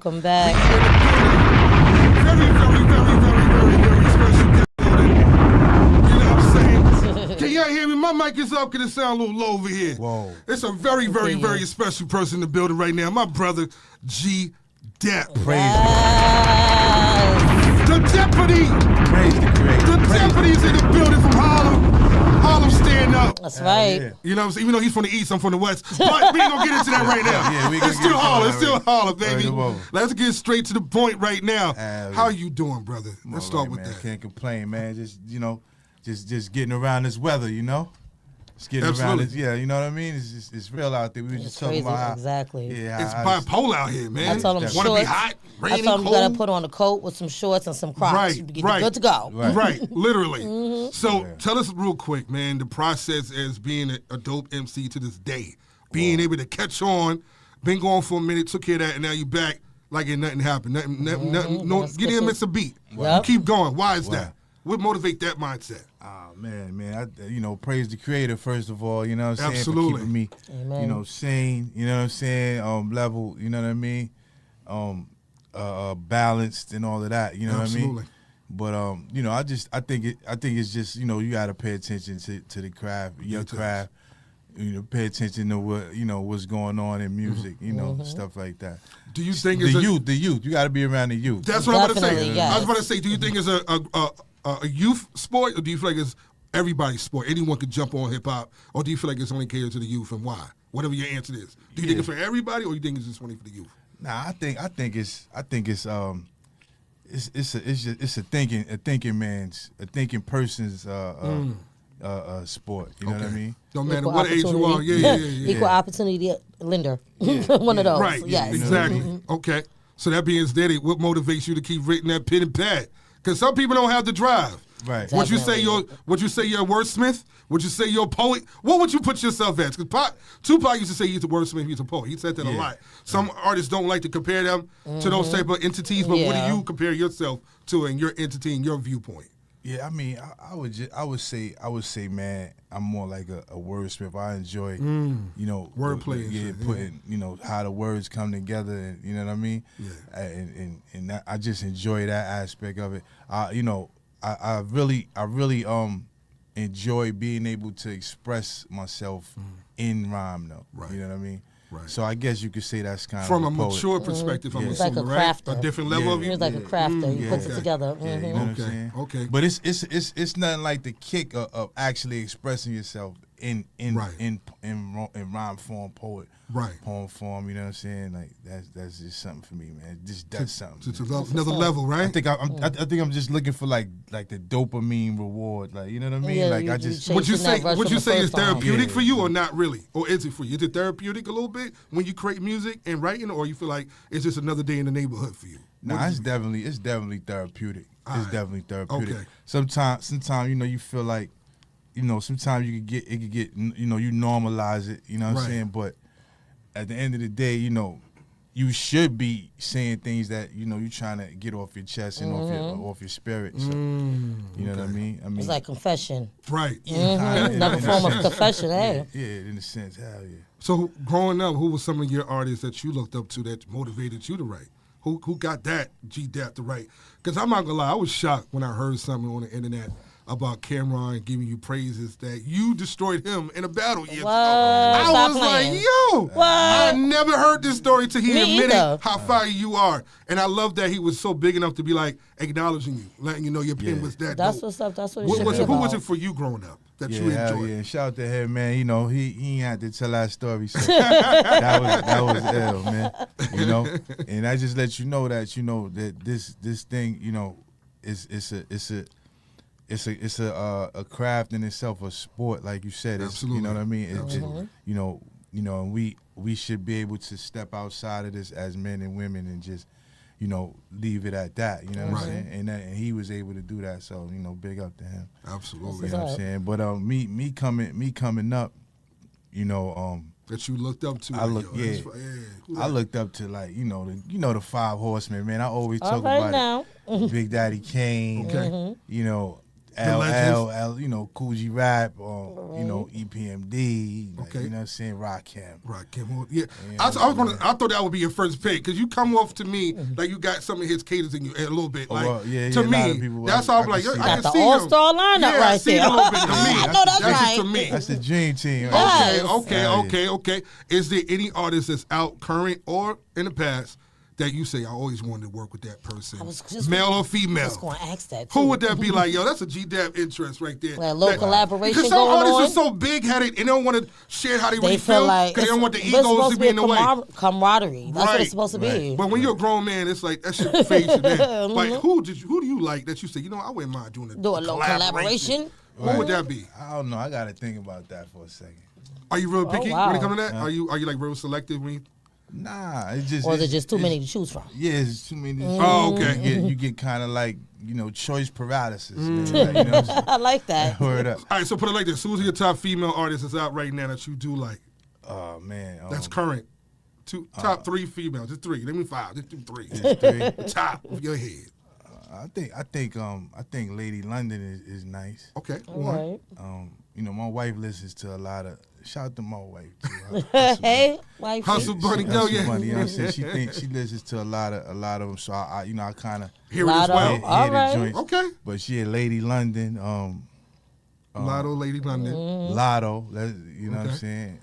Welcome back. Very special guest on it. You know what I'm saying? Can y'all hear me? My mic is up. Can it sound a little low over here? Whoa. It's a very special person in the building right now. My brother, G Dep. Praise The deputy. Praise the Creator. The deputy's in the building from Harlem. Harlem stand up. That's right. Yeah. You know what I'm saying? Even though he's from the East, I'm from the West. But we ain't gonna get into that right now. Yeah, we it's gonna still get Harlem. into It's still that Harlem, baby. Right. Let's get straight to the point right now. How you doing, brother? Let's start with man. that. Can't complain, man. Just getting around this weather, you know? Just getting around this, yeah, you know what I mean? It's real out there. We were just talking about how, exactly. Yeah, it's bipolar out here, man. I told him Want to be hot, rainy, I told him cold? you gotta put on a coat with some shorts and some Crocs. You get good to go. Right, literally. So tell us real quick, man, the process as being a dope MC to this day. Being able to catch on, been going for a minute, took care of that, and now you back like ain't nothing happened. Nothing, no, you didn't miss a beat. You keep going. Why is that? What motivate that mindset? Oh, man. Praise the Creator, first of all, you know what I'm saying? Absolutely. For keeping me, sane, you know what I'm saying? Level, you know what I mean? Balanced and all of that, you know what I mean? But I think it's just, you gotta pay attention to the craft, your craft. Pay attention to what's going on in music, stuff like that. Do you think the youth? You got to be around the youth. That's what I'm about to say. Yes. I was about to say, do you think it's a youth sport, or do you feel like it's everybody's sport? Anyone could jump on hip hop, or do you feel like it's only catered to the youth, and why? Whatever your answer is. Do you think it's for everybody, or you think it's just only for the youth? Nah, I think it's a thinking person's sport. You know what I mean? Don't matter what age you are. Yeah. Equal opportunity lender. One of those. Right. Yes. Exactly. Okay. So that being said, what motivates you to keep writing that pen and pad? Because some people don't have the drive. Right. Would you say you're a wordsmith? Would you say you're a poet? What would you put yourself as? Because Tupac used to say he's a wordsmith, he's a poet. He said that a lot. Some artists don't like to compare them to those type of entities, but what do you compare yourself to in your entity and your viewpoint? Yeah, I mean, I would say, man, I'm more like a wordsmith. I enjoy, wordplay. Yeah, putting, how the words come together, and you know what I mean. Yeah. And that, I just enjoy that aspect of it. I really enjoy being able to express myself in rhyme, though. Right. You know what I mean. Right. So I guess you could say that's kind from of a mature perspective. I'm It's like assuming, a right? crafter. A different level of you. It's like a crafter. He puts it together. Yeah, you know what I'm saying? Okay. But it's nothing like the kick of actually expressing yourself in rhyme form, poem form. You know what I'm saying? Like that's just something for me, man. Just does something. It's another level, right? I think I'm just looking for like the dopamine reward, like you know what I mean? Yeah, like Would you say it's therapeutic for you, Yeah. or not really, or is it for you? Is it therapeutic a little bit when you create music and writing, or you feel like it's just another day in the neighborhood for you? Nah, it's definitely therapeutic. It's definitely therapeutic. Okay. Sometimes you feel like, sometimes it could get you normalize it, you know what I'm saying? But at the end of the day, you should be saying things that you're trying to get off your chest and off your spirit. So, you know what I mean? It's like confession. Right. Another form of confession, Yeah, in a sense, hell yeah. So growing up, who were some of your artists that you looked up to that motivated you to write? Who got that G Dep to write? Because I'm not gonna lie, I was shocked when I heard something on the internet about Cameron giving you praises that you destroyed him in a battle years ago. I was like, yo, I never heard this story till he admitted how fire you are. And I love that he was so big enough to be like acknowledging you, letting you know your pen was that That's dope. what's up. That's what Who was it for you growing up that you enjoyed? Yeah, shout out to him, man. He ain't had to tell that story. So that was ill, man. And I just let you know that that this thing, it's a craft in itself, a sport, like you said. Absolutely. You know what I mean? It's just, we should be able to step outside of this as men and women and just, leave it at that. You know what I'm saying? And he was able to do that. So big up to him. Absolutely. You know what I'm saying? But me coming up, that you looked up to. I looked up to the Five Horsemen, man. I always talk about now. Big Daddy Kane. Okay. LL, you know, Cool G Rap, you know, EPMD, like, you know what I'm saying, Rakim. Rakim, yeah. I thought that would be your first pick because you come off to me like you got some of his cadence in you a little bit. Like to me, that's how I'm like. I got can the see all-star lineup right I see there. it a little bit to me. I know that's right. To me. That's the dream team. Okay. Is there any artist that's out current or in the past that you say I always wanted to work with that person, male or female? I was going to ask that too. Who would that be? Like, yo, that's a G Dep interest right there. Like a little collaboration because some going artists are so big-headed and they don't want to share how they really feel like because they don't want the egos to be in the way. Camaraderie. That's what it's supposed to be. But when you're a grown man, it's like that shit fades you then. Like, who do you like that you say, you know, I wouldn't mind doing a little collaboration? Who would that be? I don't know. I got to think about that for a second. Are you real picky when it comes to that? Are you like real selective when you? Nah, it's just. Or is it just too many to choose from? Yeah, it's too many. Oh, okay. You get kind of like, you know, choice paralysis. Like, you know I like that. Word up. All right, so put it like this: who's your top female artist that's out right now that you do like? Oh man, that's current. Top 3 females. Just 3. Let me 5. Just do 3. Just 3. Top of your head. I think Lady London is nice. Okay. All right. You know, my wife listens to a lot of. Shout out to my wife too. Hey, wife. Hustle Bunny, go yeah. Bunny, you know what I'm saying? She listens to a lot of them. So I you know, I kind of hear it as well. All right. Joints. Okay. But she Lady London. Lotto, Lady London. Lotto. You know what I'm saying?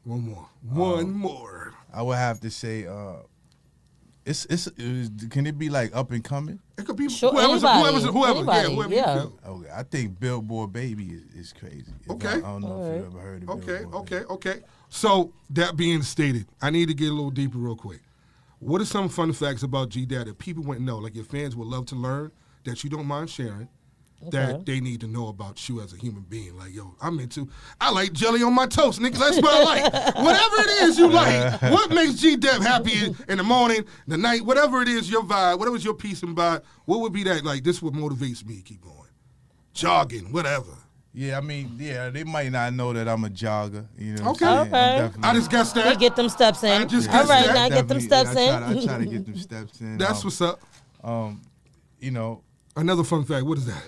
One more. I would have to say. Can it be like up and coming? It could be sure, whoever. Anybody. Whoever yeah. you feel. Okay, I think Billboard Baby is crazy. Okay. I don't know if you've ever heard of Billboard. Okay. So that being stated, I need to get a little deeper real quick. What are some fun facts about G Dep that people wouldn't know, like your fans would love to learn, that you don't mind sharing, that they need to know about you as a human being? Like, yo, I like jelly on my toast, nigga. That's what I like. Whatever it is you like, what makes G Dep happy in the morning, the night, whatever it is, your vibe, whatever's your peace and vibe, what would be that? Like, this what motivates me to keep going. Jogging, whatever. Yeah, I mean, they might not know that I'm a jogger. You know okay. What I'm saying? I just guessed that. They get them steps in. All right, now get them steps in. I try to get them steps in. That's what's up. You know. Another fun fact, what is that?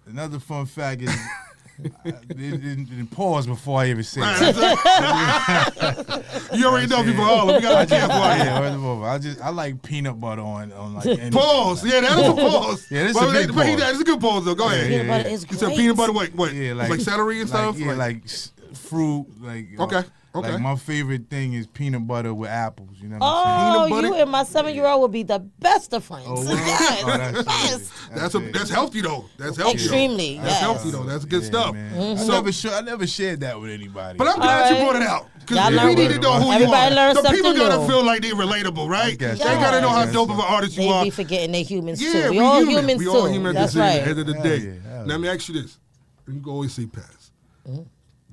Another fun fact is, pause before I even say it. You already know people all. We got to be careful. I like peanut butter on like anything. Pause. Yeah, that is a pause. Yeah, that's a big pause. That's a good pause though. Go ahead. Peanut butter is great. You said peanut butter. What? Yeah, like celery and stuff. Yeah, like fruit. Like okay. Like my favorite thing is peanut butter with apples. You know what I'm saying? You and my 7-year-old would be the best of friends. Oh, yes. That's healthy though. That's healthy. Extremely. That's healthy though. That's good stuff. I never shared that with anybody. But I'm glad you brought it out because we need to know who you are. So people gotta feel like they're relatable, right? They gotta know how dope of an artist you are. They be forgetting they're humans too. Yeah, we all humans too. We all humans That's right. At the end of the day. Now let me ask you this. You can always say pass.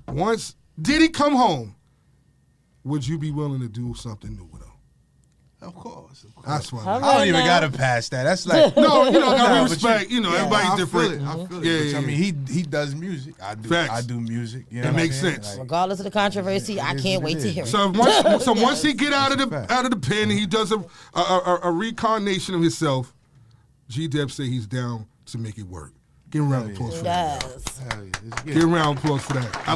Once Diddy come home, would you be willing to do something new with him? Of course. That's why. I don't even gotta pass that. That's like no, gotta respect. Everybody's different. I feel it. I mean, he does music. I do. Facts. I do music. You know it makes sense. Like, regardless of the controversy, I can't wait to hear it. So once he get out of the pen and he does a reincarnation of himself, G Dep say he's down to make it work. Give a round of applause for that. Give a round of applause for that. I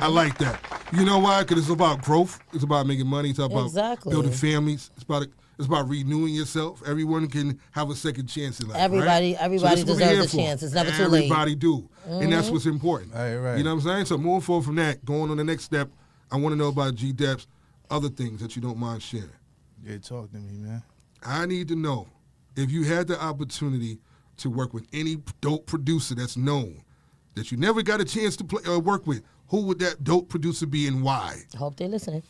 like that. You know why? Because it's about growth. It's about making money. It's about building families. It's about renewing yourself. Everyone can have a second chance in life. Everybody deserves a chance. It's never too late. Everybody do. And that's what's important. Right. You know what I'm saying? So moving forward from that, going on the next step, I want to know about G Dep's other things that you don't mind sharing. Yeah, talk to me, man. I need to know if you had the opportunity to work with any dope producer that's known, that you never got a chance to play or work with, who would that dope producer be and why? I hope they're listening.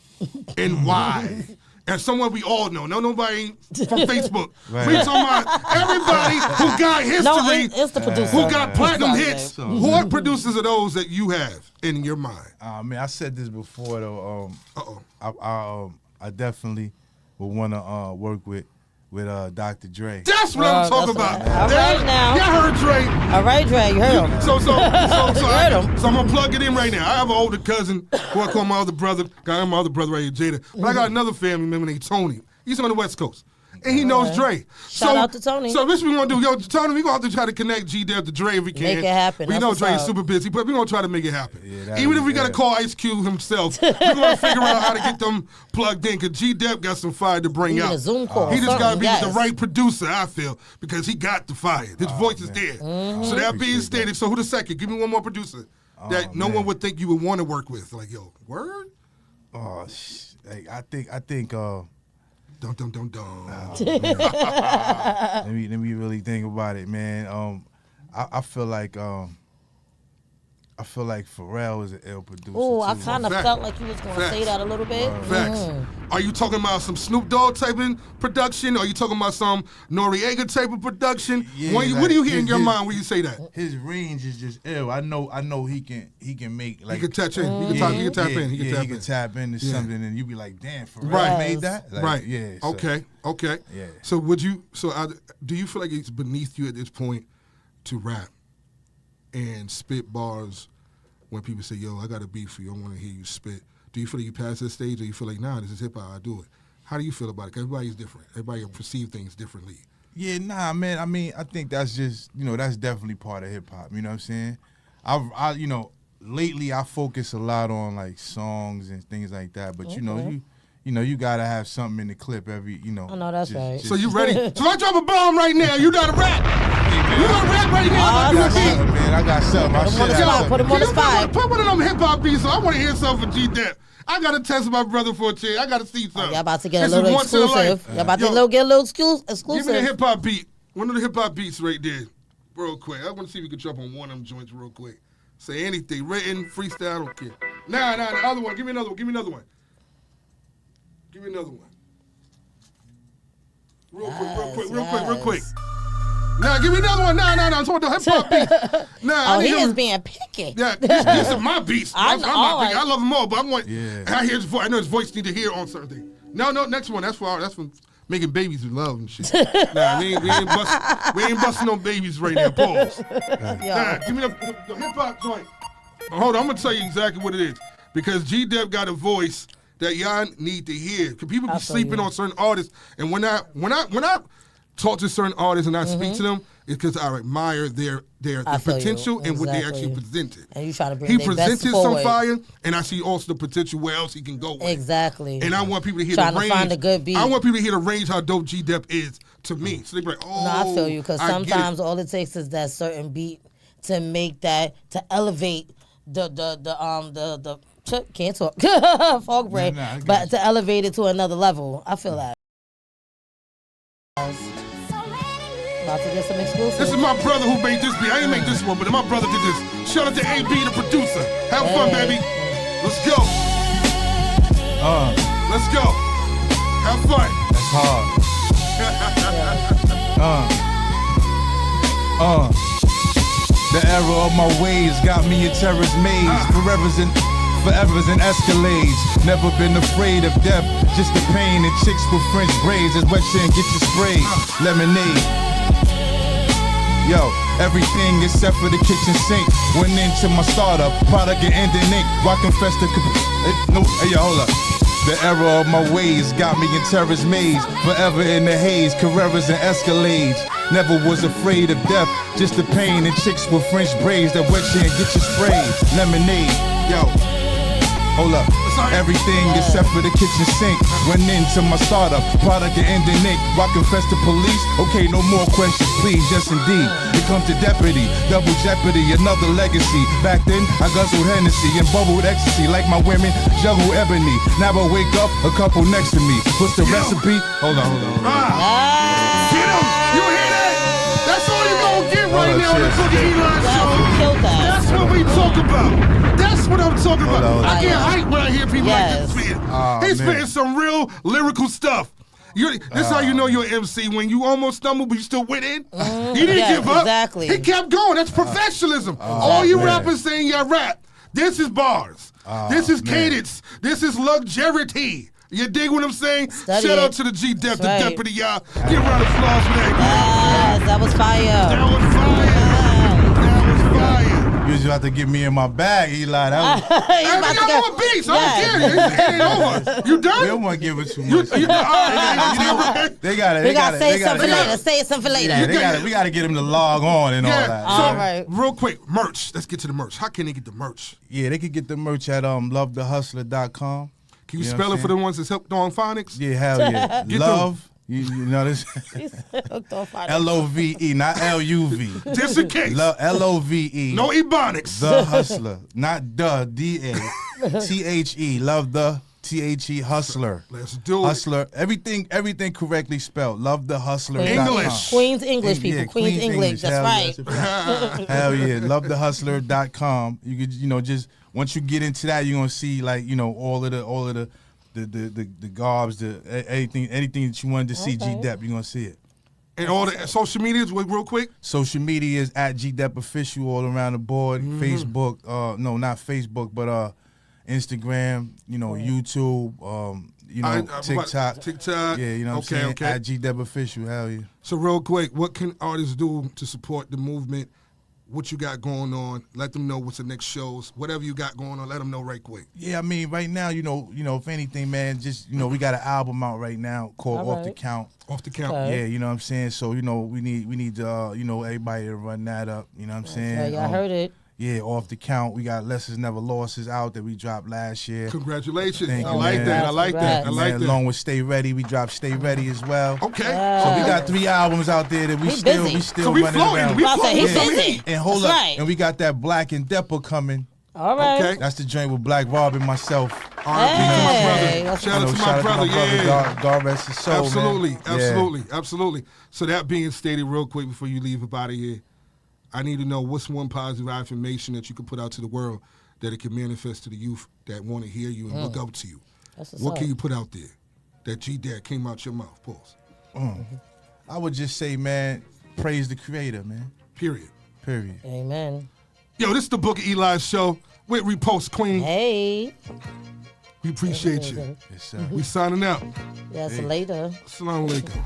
And why? And someone we all know. No, nobody from Facebook. Right. We talking about everybody who got history, it's the producer. who got platinum hits. What producers are those that you have in your mind? I said this before though. I definitely would want to work with Dr. Dre. That's what I'm talking about. All right now. Y'all heard Dre. All right, Dre, you heard him. So I'm going to plug it in right now. I have an older cousin who I call my other brother. My other brother right here, Jada. But I got another family member named Tony. He's on the West Coast. And he knows Dre. Shout out to Tony. So this we gonna do. Yo, Tony, we gonna have to try to connect G Dep to Dre if we can. Make it happen. We know Dre's super busy, but we gonna try to make it happen. Even if we gotta call Ice Cube himself, we gonna figure out how to get them plugged in. Cause G Dep got some fire to bring out. A Zoom call. He just gotta be with the right producer, I feel, because he got the fire. His voice is there. So that being stated, so who the second? Give me one more producer that no one would think you would want to work with. Like, yo, word? Oh, I think. Dum. Let me really think about it, man. I feel like Pharrell is an ill producer. Oh, I kind of felt like you was going to say that a little bit. Facts. Are you talking about some Snoop Dogg type of production? Or are you talking about some Noriega type of production? Yeah, what do you hear in your mind when you say that? His range is just ill. I know he can make like he can touch in. He can tap in. He can tap into something, and you be like, damn, Pharrell made that. Like, right. Yeah. Okay. Yeah. So do you feel like it's beneath you at this point to rap and spit bars when people say, yo, I got a beat for you, I want to hear you spit? Do you feel like you pass that stage, or you feel like, nah, this is hip-hop, I do it? How do you feel about it? 'Cause everybody's different. Everybody perceive things differently. Yeah, nah, man. I mean, I think that's just, that's definitely part of hip-hop, you know what I'm saying? I lately I focus a lot on, like, songs and things like that, but, you gotta have something in the clip every, I know that's right. So you ready? So if I drop a bomb right now, you gotta rap. You gotta rap right now. I got something. Put him on the spot. Put one of them hip hop beats. So I want to hear something from G Dep. I gotta test my brother for a chance. I gotta see something. Y'all about to get a little exclusive. Y'all about to get a little exclusive. Give me the hip hop beat. One of the hip hop beats right there, real quick. I want to see if we can jump on one of them joints real quick. Say anything, written, freestyle, I don't care. Nah, the other one. Give me another one. Give me another one. Real quick. Nah, give me another one. Nah. I'm talking about the hip hop beats. Nah, he is being picky. Yeah, these are my beats. I'm not picky. I love them all, but I hear his voice. I know his voice need to hear on certain things. No, next one. That's from making babies with love and shit. Nah, we ain't busting no babies right now. Pause. Nah, give me the hip hop joint. Hold on, I'm gonna tell you exactly what it is, because G Dep got a voice that y'all need to hear. Cause people be sleeping on certain artists, and when I talk to certain artists and I speak to them, it's because I admire their potential and what they actually presented. And you try to bring he their presented best forward. Some fire, and I see also the potential where else he can go with. Exactly. And I want people to hear trying the range. To find a good beat. I want people to hear the range how dope G Dep is to me. So they be like, oh, no, I feel you, because sometimes all it takes is that certain beat to make that, to elevate the can't talk fog brain, but to elevate it to another level. I feel that. About to get some exclusive. This is my brother who made this beat. I didn't make this one, but my brother did this. Shout out to AB, the producer. Have fun, baby. Let's go. Let's go. Have fun. That's hard. The error of my ways got me in terror's maze. Forever's in escalades. Never been afraid of death. Just the pain and chicks with French braids. As wet shit and get you sprayed. Lemonade. Yo, everything except for the kitchen sink went into my startup. Product and ending ink. Why confess to hey, yo, hold up. The error of my ways got me in terror's maze. Forever in the haze. Carreras and escalades. Never was afraid of death. Just the pain and chicks with French braids. That wet shit and get you sprayed. Lemonade. Yo. Hold up. Everything except for the kitchen sink went into my startup. Product and ending ink. Why confess to police? Okay, no more questions, please. Yes, indeed. It comes to deputy. Double jeopardy. Another legacy. Back then, I guzzled Hennessy and bubbled ecstasy like my women juggle ebony. Now I wake up, a couple next to me. What's the recipe? Hold on. Get him! You hear that? That's all you're gonna get right now on the Book of Elii Show. That's what we talk about. That's what I'm talking about. I get hyped when I hear people like this spitting. He's spitting some real lyrical stuff. This is how you know you're an MC, when you almost stumbled, but you still went in. He didn't give up. Exactly. He kept going. That's professionalism. All you rappers saying y'all rap. This is bars. This is cadence. This is luxury. You dig what I'm saying? Shout out to the G Dep, the deputy, y'all. Give a round of applause for that. Yes, that was fire. That was fire. You was about to get me in my bag, Eli. That was, Hey, we got more beats. I don't care. It ain't over. You done? they don't want to give it too much. They Got it. We got to say something for later. Say something for later. Yeah, we got to get them to log on and all that. So, All right. real quick, merch. Let's get to the merch. How can they get the merch? Yeah, they could get the merch at lovethehustler.com. Can you spell it for the ones that's helped on phonics? Yeah, hell yeah. Love. You know this? L-O-V-E, not L-U-V. Just in case. L-O-V-E. No ebonics. The Hustler. Not the, D-A. T-H-E. Love the, T-H-E, Hustler. Let's do it. Hustler. Everything correctly spelled. Love the Hustler. English. Queen's English, people. Yeah, Queen's English. That's right. Hell yeah. LoveTheHustler.com. You could, just once you get into that, you're gonna see all of the garbs, anything that you wanted to see, G Dep, you're gonna see it. And all the social medias, real quick. Social media is at G Dep Official all around the board. Facebook, no, not Facebook, but Instagram, YouTube, TikTok. TikTok. Yeah, you know what I'm saying? At G Dep Official, hell yeah. So real quick, what can artists do to support the movement? What you got going on? Let them know what's the next shows. Whatever you got going on, let them know right quick. Yeah, I mean, right now, if anything, man, just we got an album out right now called Off the Count. Off the Count. Yeah, you know what I'm saying. So we need everybody to run that up. You know what I'm saying. Yeah, I heard it. Yeah, Off the Count. We got Lessons Never Losses out that we dropped last year. Congratulations. Thank I you, like man. that. I like that. I like that. Along with Stay Ready, we dropped Stay Ready as well. Okay. So we got 3 albums out there that we still so we running floating. around. We floating. He's busy. And hold That's up. right. And we got that Black and Depper coming. All right. Okay. That's the joint with Black Rob and myself. Hey. Shout out to my brother. Yeah. God rest his soul, Absolutely. man. Absolutely. Absolutely. So that being stated, real quick before you leave up out of here, I need to know what's one positive affirmation that you can put out to the world that it can manifest to the youth that want to hear you and look up to you. What can you put out there that G Dep came out your mouth? Pause. I would just say, man, praise the Creator, man. Period. Amen. Yo, this is the Book of Elii Show with Repost Queen. Hey. We appreciate you. Yes, sir. We signing out. Yes, later. Assalamu alaikum.